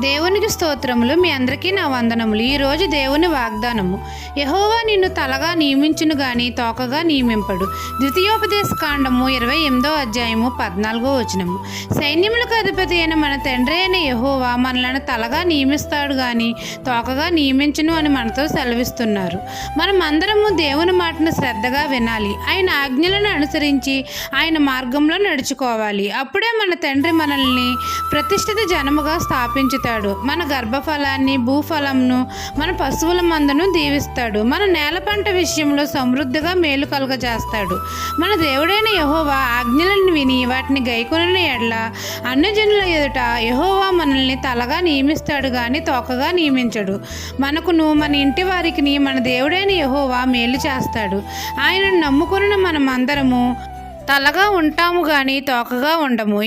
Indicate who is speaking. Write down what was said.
Speaker 1: దేవునికి స్తోత్రములు. మీ అందరికీ నా వందనములు. ఈరోజు దేవుని వాగ్దానము. యెహోవా నిన్ను తలగా నియమించును గాని తోకగా నియమింపడు. ద్వితీయోపదేశ కాండము 28వ అధ్యాయము 14వ వచనము. సైన్యములకు అధిపతి అయిన మన తండ్రి అయిన యెహోవా మనలను తలగా నియమిస్తాడు గాని తోకగా నియమించును అని మనతో సెలవిస్తున్నారు. మనం అందరము దేవుని మాటను శ్రద్ధగా వినాలి. ఆయన ఆజ్ఞలను అనుసరించి ఆయన మార్గంలో నడుచుకోవాలి. అప్పుడే మన తండ్రి మనల్ని ప్రతిష్ఠిత జనముగా స్థాపించుతాడు. మన గర్భఫలాన్ని, భూఫలంను, మన పశువుల మందను దీవిస్తాడు. మన నేల పంట విషయంలో సమృద్ధిగా మేలు కలుగజేస్తాడు. మన దేవుడైన యెహోవా ఆజ్ఞలను విని వాటిని గైకొనిన ఎడల అన్యజనుల ఎదుట యెహోవా మనల్ని తలగా నియమిస్తాడు గాని తోకగా నియమించడు. మనకును మన ఇంటి వారికి మన దేవుడైన యెహోవా మేలు చేస్తాడు. ఆయనను నమ్ముకున్న మనమందరము తలగా ఉంటాము గాని తోకగా ఉండము.